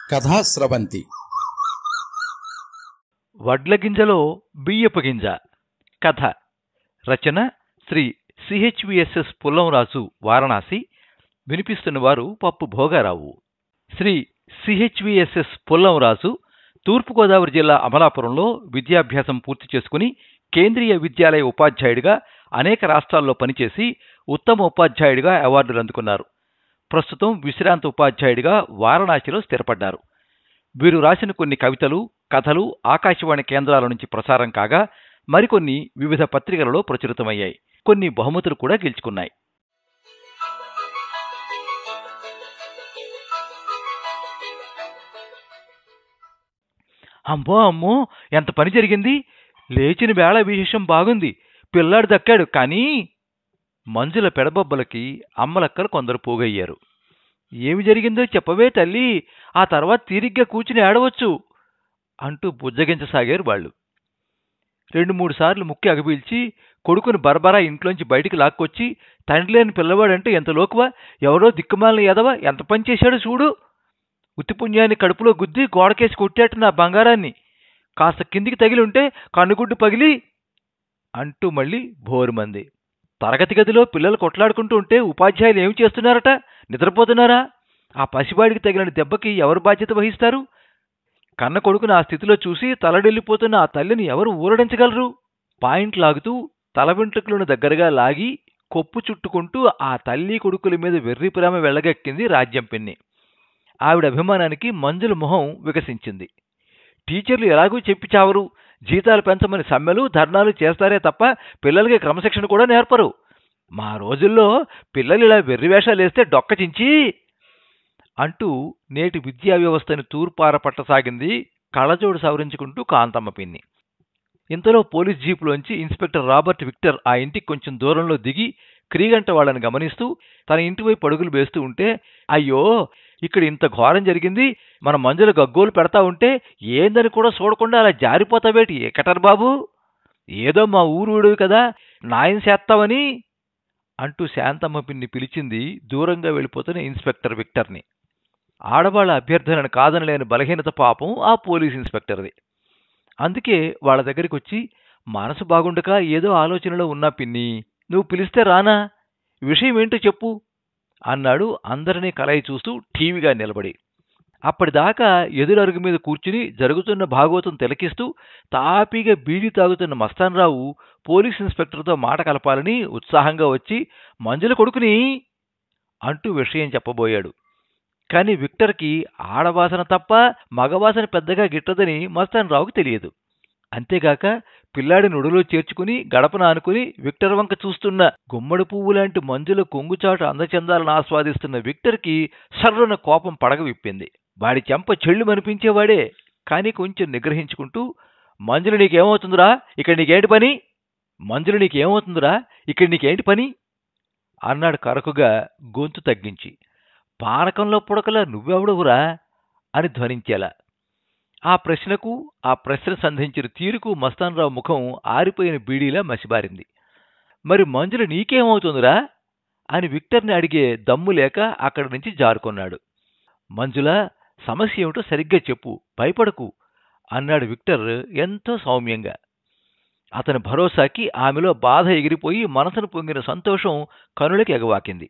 కథాస్రవంతి. వడ్ల గింజలో బియ్యపు గింజ. కథ రచన శ్రీ సిహెచ్విఎస్ఎస్ పుల్లంరాజు, వారణాసి. వినిపిస్తున్నవారు పప్పు భోగారావు. శ్రీ సిహెచ్విఎస్ఎస్ పుల్లంరాజు తూర్పుగోదావరి జిల్లా అమలాపురంలో విద్యాభ్యాసం పూర్తి చేసుకుని కేంద్రీయ విద్యాలయ ఉపాధ్యాయుడిగా అనేక రాష్ట్రాల్లో పనిచేసి ఉత్తమ ఉపాధ్యాయుడిగా అవార్డులు అందుకున్నారు. ప్రస్తుతం విశ్రాంత ఉపాధ్యాయుడిగా వారణాసిలో స్థిరపడ్డారు. వీరు రాసిన కొన్ని కవితలు, కథలు ఆకాశవాణి కేంద్రాల నుంచి ప్రసారం కాగా మరికొన్ని వివిధ పత్రికలలో ప్రచురితమయ్యాయి. కొన్ని బహుమతులు కూడా గెలుచుకున్నాయి. అమ్మో అమ్మో, ఎంత పని జరిగింది! లేచిన వేళ విశేషం బాగుంది. పిల్లాడు దక్కాడు. కానీ మంజుల పెడబొబ్బలకి అమ్మలక్కలు కొందరు పోగయ్యారు. ఏమి జరిగిందో చెప్పవే తల్లి, ఆ తర్వాత తీరిగ్గా కూర్చుని ఏడవచ్చు అంటూ బుజ్జగించసాగారు వాళ్ళు. 2-3 సార్లు ముక్కి అగపీల్చి కొడుకుని బరబరా ఇంట్లోంచి బయటికి లాక్కొచ్చి, తండ్రి లేని పిల్లవాడంటే ఎంత లోకువా, ఎవరో దిక్కుమాలిన ఎదవ ఎంత పనిచేశాడో చూడు, ఉత్తిపుణ్యాన్ని కడుపులో గుద్ది గోడకేసి కొట్టాట నా బంగారాన్ని, కాస్త కిందికి తగిలి ఉంటే కన్నుగుడ్డు పగిలి అంటూ మళ్ళీ భోరుమంది. తరగతి గదిలో పిల్లలు కొట్లాడుకుంటూ ఉంటే ఉపాధ్యాయులు ఏమి చేస్తున్నారట? నిద్రపోతున్నారా? ఆ పసివాడికి తగిలిన దెబ్బకి ఎవరు బాధ్యత వహిస్తారు? కన్న కొడుకుని ఆ స్థితిలో చూసి తలడెళ్ళిపోతున్న ఆ తల్లిని ఎవరు ఊరడించగలరు? పాయింట్ లాగుతూ తల వెంట్రుకలను దగ్గరగా లాగి కొప్పు చుట్టుకుంటూ ఆ తల్లి కొడుకుల మీద వెర్రి ప్రేమ వెళ్ళగక్కింది రాజ్యం పిన్ని. ఆవిడ అభిమానానికి మంజుల మొహం వికసించింది. టీచర్లు ఎలాగూ చెప్పి చావరు, జీతాలు పెంచమని సమ్మెలు ధర్నాలు చేస్తారే తప్ప పిల్లలకి క్రమశిక్షణ కూడా నేర్పరు. మా రోజుల్లో పిల్లలు ఇలా వెర్రివేషాలేస్తే డొక్కచించి అంటూ నేటి విద్యా వ్యవస్థని తూర్పార పట్టసాగింది కళ్ళజోడు సవరించుకుంటూ కాంతమ్మ పిన్ని. ఇంతలో పోలీస్ జీపులోంచి ఇన్స్పెక్టర్ రాబర్ట్ విక్టర్ ఆ ఇంటికి కొంచెం దూరంలో దిగి క్రీగంట వాళ్ళని గమనిస్తూ తన ఇంటివైపు అడుగులు వేస్తూ ఉంటే, అయ్యో ఇక్కడ ఇంత ఘోరం జరిగింది, మన మంజుల గగ్గోలు పెడతా ఉంటే ఏందని కూడా చూడకుండా అలా జారిపోతావేటి ఎకటర్ బాబు, ఏదో మా ఊరుడివి కదా నాయం చేస్తావని అంటూ శాంతమ్మ పిన్ని పిలిచింది దూరంగా వెళ్ళిపోతున్న ఇన్స్పెక్టర్ విక్టర్ని. ఆడవాళ్ల అభ్యర్థనను కాదనలేని బలహీనత పాపం ఆ పోలీస్ ఇన్స్పెక్టర్ది. అందుకే వాళ్ళ దగ్గరికి వచ్చి, మనసు బాగుండక ఏదో ఆలోచనలో ఉన్నా పిన్ని, నువ్వు పిలిస్తే రానా, విషయం ఏంటో చెప్పు అన్నాడు అందరినీ కలయి చూస్తూ టీవీగా నిలబడి. అప్పటిదాకా ఎదురరుగు మీద కూర్చుని జరుగుతున్న భాగవతం తిలకిస్తూ తాపీగా బీడీ తాగుతున్న మస్తాన్రావు పోలీస్ ఇన్స్పెక్టర్తో మాట కలపాలని ఉత్సాహంగా వచ్చి, మంజుల కొడుకుని అంటూ విషయం చెప్పబోయాడు. కానీ విక్టర్కి ఆడవాసన తప్ప మగవాసన పెద్దగా గిట్టదని మస్తాన్రావుకి తెలియదు. అంతేగాక పిల్లాడిని ఒడిలో చేర్చుకుని గడపన ఆనుకుని విక్టర్ వంక చూస్తున్న గుమ్మడి పువ్వు లాంటి మంజుల కొంగుచాటు అందచందాలను ఆస్వాదిస్తున్న విక్టర్కి సర్రున కోపం పడగ విప్పింది. వాడి చెంప చెళ్ళు మనిపించేవాడే. కానీ కొంచెం నిగ్రహించుకుంటూ, మంజులు నీకేమవుతుందిరా, ఇక్కడ నీకేంటి పని, మంజులు నీకేమవుతుందిరా, ఇక్కడ నీకేంటి పని అన్నాడు కరకుగా గొంతు తగ్గించి. పానకంలో పుడకలా నువ్వెవడవురా అని ధ్వనించేలా. ఆ ప్రశ్నకు ఆ ప్రశ్న సంధించిన తీరుకు మస్తాన్రావు ముఖం ఆరిపోయిన బీడీలా మసిబారింది. మరి మంజుల నీకేమవుతుందిరా అని విక్టర్ని అడిగే దమ్ము లేక అక్కడి నుంచి జారుకున్నాడు. మంజుల, సమస్య ఏమిటో సరిగ్గా చెప్పు, భయపడకు అన్నాడు విక్టర్ ఎంతో సౌమ్యంగా. అతని భరోసాకి ఆమెలో బాధ ఎగిరిపోయి మనసును పొంగిన సంతోషం కనులకి ఎగవాకింది.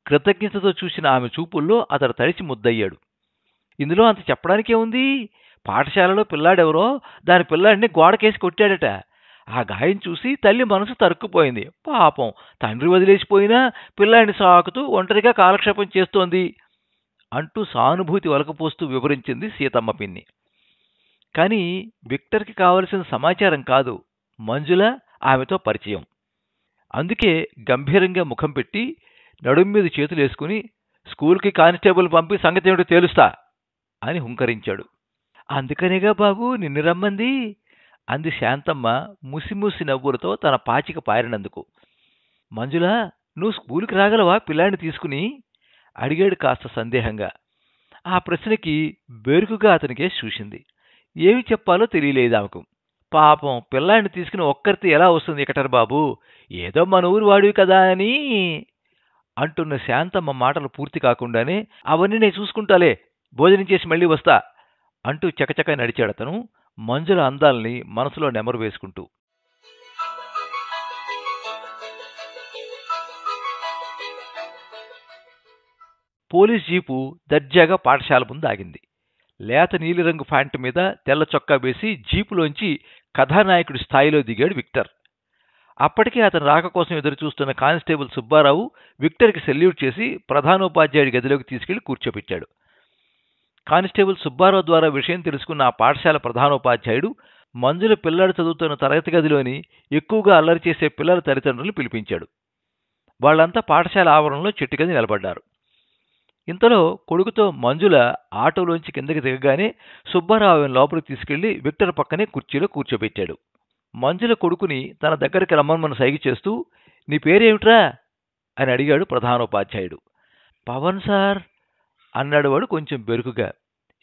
కృతజ్ఞతతో చూసిన ఆమె చూపుల్లో అతడు తడిచి ముద్దయ్యాడు. ఇందులో అంత చెప్పడానికే ఉంది, పాఠశాలలో పిల్లాడెవరో దాని పిల్లాడిని గోడకేసి కొట్టాడట. ఆ గాయం చూసి తల్లి మనసు తరుక్కుపోయింది. పాపం తండ్రి వదిలేసిపోయినా పిల్లాడిని సాకుతూ ఒంటరిగా కాలక్షేపం చేస్తోంది అంటూ సానుభూతి వలకపోస్తూ వివరించింది సీతమ్మ పిన్ని. కానీ విక్టర్కి కావలసిన సమాచారం కాదు, మంజుల ఆమెతో పరిచయం. అందుకే గంభీరంగా ముఖం పెట్టి నడుం మీద చేతులేసుకుని, స్కూల్కి కానిస్టేబుల్ పంపి సంగతి ఏమిటో తేలుస్తా అని హుంకరించాడు. అందుకనేగా బాబు నిన్ను రమ్మంది అంది శాంతమ్మ ముసిముసి నవ్వులతో తన పాచిక పారినందుకు. మంజుల, నువ్వు స్కూల్కి రాగలవా పిల్లాడిని తీసుకుని అడిగాడు కాస్త సందేహంగా. ఆ ప్రశ్నకి బెరుకుగా అతనికే చూసింది. ఏమి చెప్పాలో తెలియలేదు ఆమెకు. పాపం పిల్లాడిని తీసుకుని ఒక్కరితే ఎలా వస్తుంది ఎకటర్ బాబు, ఏదో మన ఊరు వాడివి కదా అని అంటున్న శాంతమ్మ మాటలు పూర్తి కాకుండానే, అవన్నీ నేను చూసుకుంటాలే, భోజనం చేసి మళ్ళీ వస్తా అంటూ చకచక నడిచాడతను మంజుల అందాల్ని మనసులో నెమరు వేసుకుంటూ. పోలీస్ జీపు దర్జాగా పాఠశాల ముందు ఆగింది. లేత నీలిరంగు ప్యాంటు మీద తెల్ల చొక్కా వేసి జీపులోంచి కథానాయకుడి స్థాయిలో దిగాడు విక్టర్. అప్పటికే అతను రాక కోసం ఎదురుచూస్తున్న కానిస్టేబుల్ సుబ్బారావు విక్టర్కి సెల్యూట్ చేసి ప్రధానోపాధ్యాయుడి గదిలోకి తీసుకెళ్లి కూర్చోబెట్టాడు. కానిస్టేబుల్ సుబ్బారావు ద్వారా విషయం తెలుసుకున్న ఆ పాఠశాల ప్రధానోపాధ్యాయుడు మంజుల పిల్లాడు చదువుతున్న తరగతి గదిలోని ఎక్కువగా అల్లరి చేసే పిల్లల తల్లిదండ్రులు పిలిపించాడు. వాళ్లంతా పాఠశాల ఆవరణలో చెట్టు కింద నిలబడ్డారు. ఇంతలో కొడుకుతో మంజుల ఆటోలోంచి కిందకి దిగగానే సుబ్బారావు లోపలికి తీసుకెళ్లి విక్టర్ పక్కనే కుర్చీలో కూర్చోబెట్టాడు. మంజుల కొడుకుని తన దగ్గరికి రమ్మని సైగ చేస్తూ, నీ పేరేమిట్రా అని అడిగాడు ప్రధానోపాధ్యాయుడు. పవన్ సార్ అన్నాడు వాడు కొంచెం బెరుకుగా.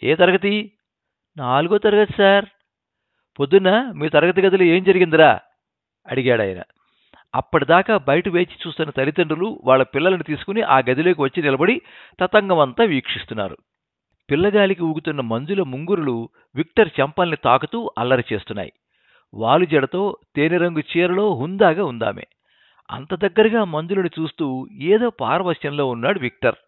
ఏ తరగతి? 4వ తరగతి సార్. పొద్దున్న మీ తరగతి గదిలో ఏం జరిగిందిరా అడిగాడాయన. అప్పటిదాకా బయట వేచి చూస్తున్న తల్లిదండ్రులు వాళ్ళ పిల్లలను తీసుకుని ఆ గదిలోకి వచ్చి నిలబడి తతంగమంతా వీక్షిస్తున్నారు. పిల్లగాలికి ఊగుతున్న మంజుల ముంగురులు విక్టర్ చెంపల్ని తాకుతూ అల్లరి చేస్తున్నాయి. వాలుజడతో తేనెరంగు చీరలో హుందాగా ఉందామె. అంత దగ్గరగా మంజులను చూస్తూ ఏదో పారవశ్యంలో ఉన్నాడు విక్టర్.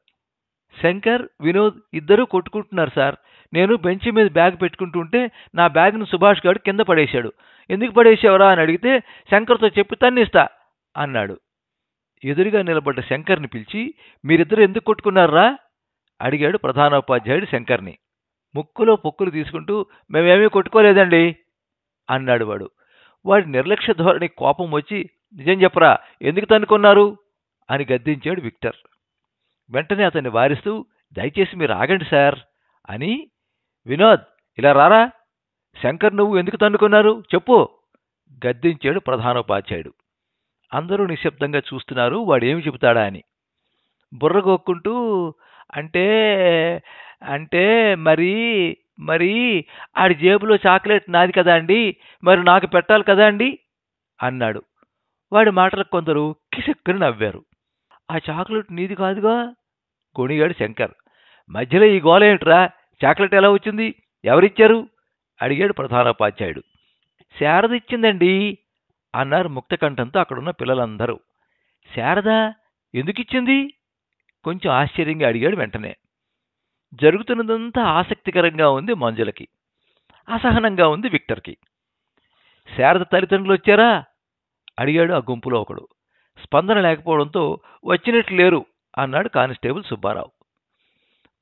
శంకర్, వినోద్ ఇద్దరూ కొట్టుకుంటున్నారు సార్. నేను బెంచి మీద బ్యాగ్ పెట్టుకుంటుంటే నా బ్యాగ్ను సుభాష్ గారు కింద పడేశాడు. ఎందుకు పడేసావరా అని అడిగితే శంకర్తో చెప్పి తన్నిస్తా అన్నాడు. ఎదురుగా నిలబడ్డ శంకర్ని పిలిచి, మీరిద్దరు ఎందుకు కొట్టుకున్నారా అడిగాడు ప్రధానోపాధ్యాయుడు శంకర్ని. ముక్కులో పొక్కులు తీసుకుంటూ, మేమేమీ కొట్టుకోలేదండి అన్నాడు వాడు. వాడి నిర్లక్ష్య ధోరణి కోపం వచ్చి, నిజం చెప్పరా, ఎందుకు తన్నుకున్నారు అని గద్దించాడు విక్టర్. వెంటనే అతన్ని వారిస్తూ, దయచేసి మీరు ఆగండి సార్ అని, వినోద్ ఇలా రారా, శంకర్ నువ్వు ఎందుకు తన్నుకున్నారు చెప్పు గద్దించాడు ప్రధానోపాధ్యాయుడు. అందరూ నిశ్శబ్దంగా చూస్తున్నారు వాడేమి చెబుతాడా అని. బుర్రగొక్కుంటూ, అంటే అంటే మరి మరి ఆడి జేబులో చాక్లెట్ నాది కదా అండి, మరి నాకు పెట్టాలి కదా అండి అన్నాడు. వాడి మాటలకు కొందరు కిసక్కుని నవ్వారు. ఆ చాక్లెట్ నీది కాదుగా కొనిగాడు శంకర్. మధ్యలో ఈ గోల ఏమిట్రా, చాక్లెట్ ఎలా వచ్చింది, ఎవరిచ్చారు అడిగాడు ప్రధానోపాధ్యాయుడు. శారద ఇచ్చిందండి అన్నారు ముక్తకంఠంతో అక్కడున్న పిల్లలందరూ. శారద ఎందుకిచ్చింది కొంచెం ఆశ్చర్యంగా అడిగాడు వెంటనే. జరుగుతున్నదంతా ఆసక్తికరంగా ఉంది మంజులకి, అసహనంగా ఉంది విక్టర్కి. శారద తల్లిదండ్రులు వచ్చారా అడిగాడు ఆ గుంపులో ఒకడు. స్పందన లేకపోవడంతో వచ్చినట్లు లేరు అన్నాడు కానిస్టేబుల్ సుబ్బారావు.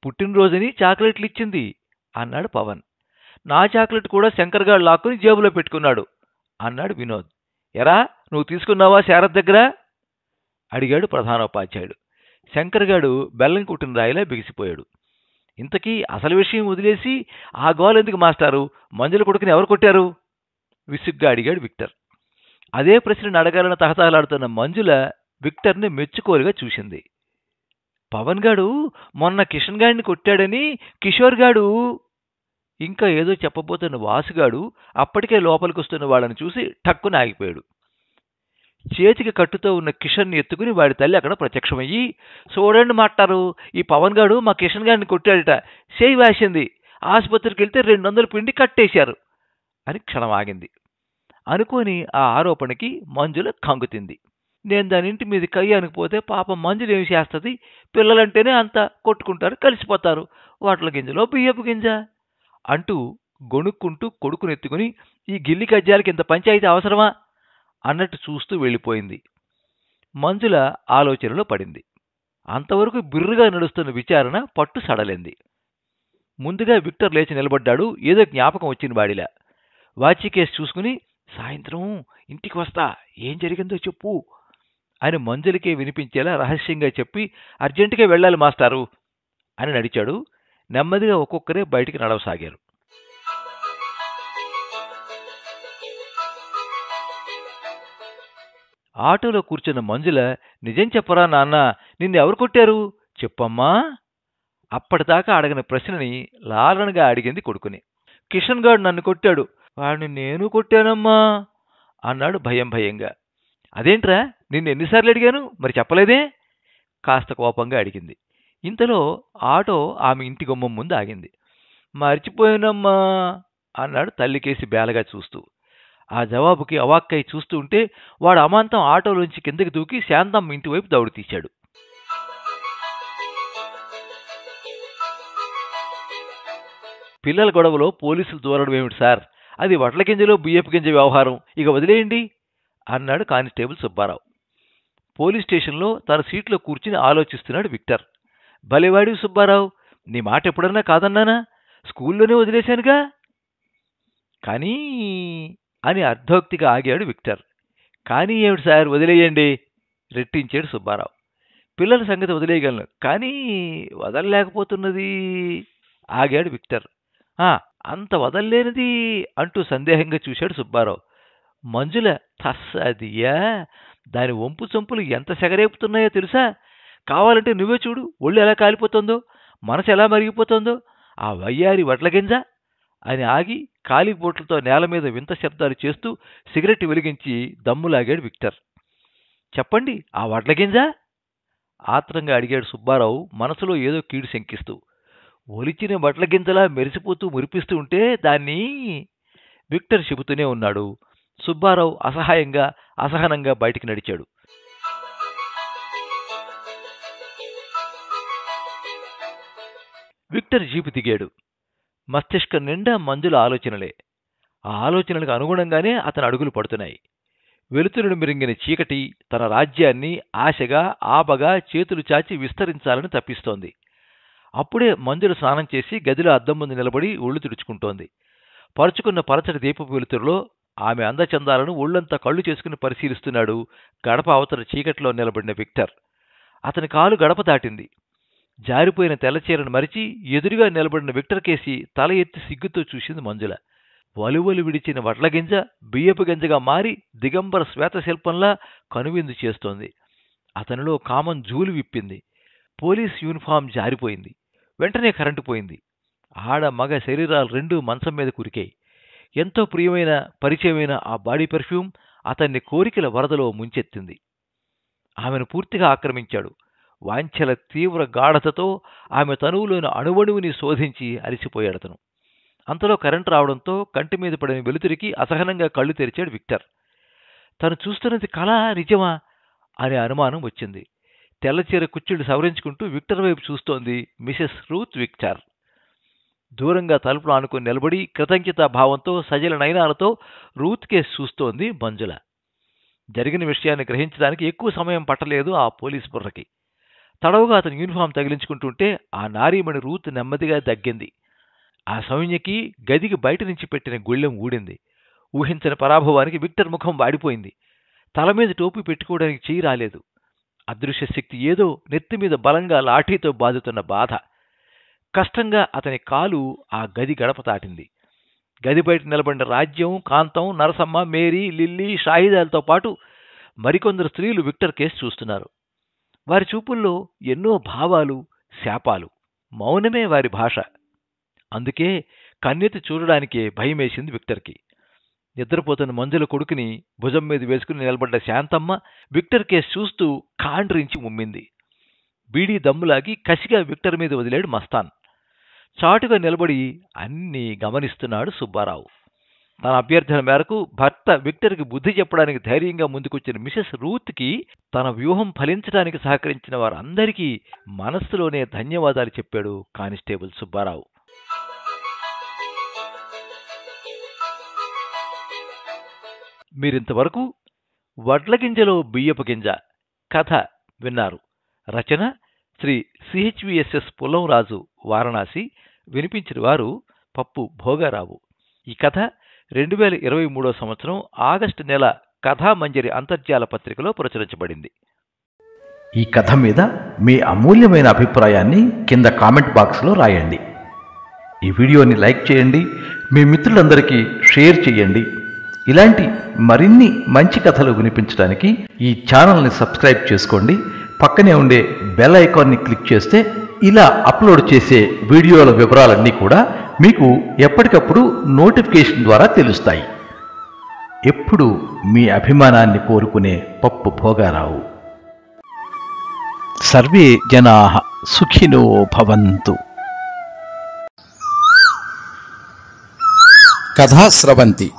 పుట్టినరోజుని చాక్లెట్లు ఇచ్చింది అన్నాడు పవన్. నా చాక్లెట్ కూడా శంకర్ గారు లాక్కుని జేబులో పెట్టుకున్నాడు అన్నాడు వినోద్. ఎరా నువ్వు తీసుకున్నావా శారద దగ్గర అడిగాడు ప్రధానోపాధ్యాయుడు. శంకర్ గాడు బెల్లం కుట్టిన రాయిలా బిగిసిపోయాడు. ఇంతకీ అసలు విషయం వదిలేసి ఆ గోల్ ఎందుకు మాస్టారు, మంజుల కొడుకుని ఎవరు కొట్టారు విసుగ్గా అడిగాడు విక్టర్. అదే ప్రశ్నను అడగాలని తహతహలాడుతున్న మంజుల విక్టర్ని మెచ్చుకోలుగా చూసింది. పవన్ గాడు మొన్న కిషన్ గాడిని కొట్టాడని కిషోర్ గాడు, ఇంకా ఏదో చెప్పబోతున్న వాసుగాడు అప్పటికే లోపలికి వస్తున్న వాళ్ళని చూసి ఠక్కున ఆగిపోయాడు. చేతికి కట్టుతో ఉన్న కిషన్ని ఎత్తుకుని వాడి తల్లి అక్కడ ప్రత్యక్షమయ్యి, చూడండి మాట్లారు, ఈ పవన్ గాడు మా కిషన్ గాడిని కొట్టాడట, చేయి వాసింది, ఆసుపత్రికి వెళ్తే 200 పిండి కట్టేశారు అని క్షణం ఆగింది. అనుకోని ఆ ఆరోపణకి మంజుల కంగుతింది. నేను దాని ఇంటి మీద కయ్యానికి పోతే పాపం మంజులు ఏమి చేస్తుంది, పిల్లలంటేనే అంత కొట్టుకుంటారు, కలిసిపోతారు, వాటిల గింజలో బియ్యపు గింజ అంటూ గొణుక్కుంటూ కొడుకునెత్తుకుని, ఈ గిల్లి కజ్జాలకి ఇంత పంచాయితీ అవసరమా అన్నట్టు చూస్తూ వెళ్ళిపోయింది. మంజుల ఆలోచనలో పడింది. అంతవరకు బిర్రుగా నడుస్తున్న విచారణ పట్టు సడలింది. ముందుగా విక్టర్ లేచి నిలబడ్డాడు ఏదో జ్ఞాపకం వచ్చిన వాడిలా. వాచి కేసు చూసుకుని, సాయంత్రం ఇంటికి వస్తా, ఏం జరిగిందో చెప్పు అని మంజులకే వినిపించేలా రహస్యంగా చెప్పి, అర్జెంటుగా వెళ్ళాలి మాస్టారు అని నడిచాడు. నెమ్మదిగా ఒక్కొక్కరే బయటికి నడవసాగారు. ఆటోలో కూర్చున్న మంజుల, నిజం చెప్పరా నాన్న, నిన్నెవరు కొట్టారు చెప్పమ్మా అప్పటిదాకా అడగని ప్రశ్నని లాలనగా అడిగింది కొడుకుని. కిషన్ గాడు నన్ను కొట్టాడు, వాడిని నేను కొట్టానమ్మా అన్నాడు భయం భయంగా. అదేంట్రా, నిన్ను ఎన్నిసార్లు అడిగాను, మరి చెప్పలేదే కాస్త కోపంగా అడిగింది. ఇంతలో ఆటో ఆమె ఇంటి గుమ్మం ముందు ఆగింది. మర్చిపోయానమ్మా అన్నాడు తల్లికేసి బేలగా చూస్తూ. ఆ జవాబుకి అవాక్కై చూస్తూ ఉంటే వాడు అమాంతం ఆటోలోంచి కిందకి దూకి శాంతమ్మ ఇంటివైపు దౌడు తీశాడు. పిల్లల గొడవలో పోలీసులు దూరడం ఏమిటి సార్? అది వడ్ల గింజలో బియ్యపు గింజ వ్యవహారం, ఇక వదిలేయండి అన్నాడు కానిస్టేబుల్ సుబ్బారావు. పోలీస్ స్టేషన్లో తన సీట్లో కూర్చుని ఆలోచిస్తున్నాడు విక్టర్. భలేవాడివి సుబ్బారావు, నీ మాట ఎప్పుడన్నా కాదన్నానా? స్కూల్లోనే వదిలేశానుగా. కానీ అని అర్ధోక్తిగా ఆగాడు విక్టర్. కానీ ఏమిటి సార్, వదిలేయండి రెట్టించాడు సుబ్బారావు. పిల్లల సంగతి వదిలేయగలను, కానీ వదలలేకపోతున్నది ఆగాడు విక్టర్. అంత వదల్లేనిది అంటూ సందేహంగా చూశాడు సుబ్బారావు. మంజుల తస్సదియా, దాని వంపు చంపులు ఎంత సెగరేపుతున్నాయో తెలుసా? కావాలంటే నువ్వే చూడు, ఒళ్ళు ఎలా కాలిపోతుందో, మనసు ఎలా మరిగిపోతుందో. ఆ వయ్యారి వడ్లగింజ అని ఆగి కాలిపోట్లతో నేల మీద వింత శబ్దాలు చేస్తూ సిగరెట్ వెలిగించి దమ్ములాగాడు విక్టర్. చెప్పండి, ఆ వడ్లగింజ ఆత్రంగా అడిగాడు సుబ్బారావు, మనసులో ఏదో కీడు శంకిస్తూ. ఒలిచిన వడ్ల గింజలా మెరిసిపోతూ మురిపిస్తూ ఉంటే దాన్ని విక్టర్ చెబుతూనే ఉన్నాడు. సుబ్బారావు అసహనంగా బయటికి నడిచాడు. విక్టర్ జీపు దిగాడు. మస్తిష్కం నిండా మంజుల ఆలోచనలే. ఆ ఆలోచనలకు అనుగుణంగానే అతని అడుగులు పడుతున్నాయి. వెలుతురును మిరింగిన చీకటి తన రాజ్యాన్ని ఆశగా ఆపగా చేతులు చాచి విస్తరించాలని తప్పిస్తోంది. అప్పుడే మంజుల స్నానం చేసి గదిలో అద్దం ముందు నిలబడి ఒళ్ళు తుడుచుకుంటోంది. పరుచుకున్న పరచటి దీపపు వెలుతురులో ఆమె అందచందాలను ఒళ్లంతా కళ్ళు చేసుకుని పరిశీలిస్తున్నాడు గడప అవతల చీకటిలో నిలబడిన విక్టర్. అతని కాలు గడప దాటింది. జారిపోయిన తెల్లచీరను మరిచి ఎదురుగా నిలబడిన విక్టర్ కేసి తల ఎత్తి సిగ్గుతో చూసింది మంజుల. వలువలు విడిచిన వడ్లగింజ బియ్యపు గింజగా మారి దిగంబర శ్వేతశిల్పంలా కనువిందు చేస్తోంది. అతనిలో కామం జూలు విప్పింది. పోలీస్ యూనిఫామ్ జారిపోయింది. వెంటనే కరెంటు పోయింది. ఆడ మగ శరీరాలు రెండూ మంచం మీద కురికాయి. ఎంతో ప్రియమైన పరిచయమైన ఆ బాడీ పెర్ఫ్యూమ్ అతన్ని కోరికల వరదలో ముంచెత్తింది. ఆమెను పూర్తిగా ఆక్రమించాడు. వాంఛల తీవ్ర గాఢతతో ఆమె తనువులోని అణువణువుని శోధించి అలసిపోయాడతను. అంతలో కరెంటు రావడంతో కంటి మీద పడిన వెలుతురికి అసహనంగా కళ్ళు తెరిచాడు విక్టర్. తను చూస్తున్నది కళ నిజమా అనే అనుమానం వచ్చింది. తెల్లచీర కుచ్చుళ్ళు సవరించుకుంటూ విక్టర్ వైపు చూస్తోంది మిసెస్ రూత్ విక్టర్. దూరంగా తలుపులు ఆనుకుని నిలబడి కృతజ్ఞతా భావంతో సజల నయనాలతో రూత్ కేసు చూస్తోంది మంజుల. జరిగిన విషయాన్ని గ్రహించడానికి ఎక్కువ సమయం పట్టలేదు ఆ పోలీసు బుర్రకి. తడవుగా అతని యూనిఫామ్ తగిలించుకుంటుంటే ఆ నారీమణి రూత్ నెమ్మదిగా దగ్గింది. ఆ సౌజ్ఞకి గదికి బయట నుంచి పెట్టిన గుళ్ళెం ఊడింది. ఊహించని పరాభవానికి విక్టర్ ముఖం వాడిపోయింది. తల మీద టోపీ పెట్టుకోవడానికి చెయ్యి రాలేదు. అదృశ్య శక్తి ఏదో నెత్తిమీద బలంగా లాఠీతో బాదుతున్న బాధ. కష్టంగా అతని కాలు ఆ గది గడప తాటింది. గది బయట నిలబడిన రాజ్యం, కాంతం, నరసమ్మ, మేరీ, లిల్లీ, షాహిదాలతో పాటు మరికొందరు స్త్రీలు విక్టర్ కేసు చూస్తున్నారు. వారి చూపుల్లో ఎన్నో భావాలు, శాపాలు. మౌనమే వారి భాష. అందుకే కన్నెత్తి చూడడానికే భయమేసింది విక్టర్కి. నిద్రపోతున్న మంజుల కొడుకుని భుజం మీద వేసుకుని నిలబడ్డ శాంతమ్మ విక్టర్ కేసు చూస్తూ కాండ్రించి ఉమ్మింది. బీడీ దమ్ములాగి కసిగా విక్టర్ మీద వదిలాడు మస్తాన్. చాటుగా నిలబడి అన్నీ గమనిస్తున్నాడు సుబ్బారావు. తన అభ్యర్థన మేరకు భర్త విక్టర్కి బుద్ధి చెప్పడానికి ధైర్యంగా ముందుకొచ్చిన మిసెస్ రూత్కి తన వ్యూహం ఫలించడానికి సహకరించిన వారందరికీ మనస్సులోనే ధన్యవాదాలు చెప్పాడు కానిస్టేబుల్ సుబ్బారావు. మీరింతవరకు వడ్లగింజలో బియ్యపు గింజ కథ విన్నారు. రచన శ్రీ సిహెచ్విఎస్ఎస్ పుల్లంరాజు, వారణాసి. వినిపించిన వారు పప్పు భోగారావు. ఈ కథ 2023 సంవత్సరం ఆగస్టు నెల కథామంజరి అంతర్జాల పత్రికలో ప్రచురించబడింది. ఈ కథ మీద మీ అమూల్యమైన అభిప్రాయాన్ని కింద కామెంట్ బాక్స్లో రాయండి. ఈ వీడియోని లైక్ చేయండి, మీ మిత్రులందరికీ షేర్ చేయండి. ఇలాంటి మరిన్ని మంచి కథలు వినిపించడానికి ఈ ఛానల్ని సబ్స్క్రైబ్ చేసుకోండి. పక్కనే ఉండే బెల్ ఐకాన్ని క్లిక్ చేస్తే ఇలా అప్లోడ్ చేసే వీడియోల వివరాలన్నీ కూడా మీకు ఎప్పటికప్పుడు నోటిఫికేషన్ ద్వారా తెలుస్తాయి. ఎప్పుడు మీ అభిమానాన్ని కోరుకునే పప్పు భోగారావు. సర్వే జనాః సుఖినో భవంతు. కథా స్రవంతి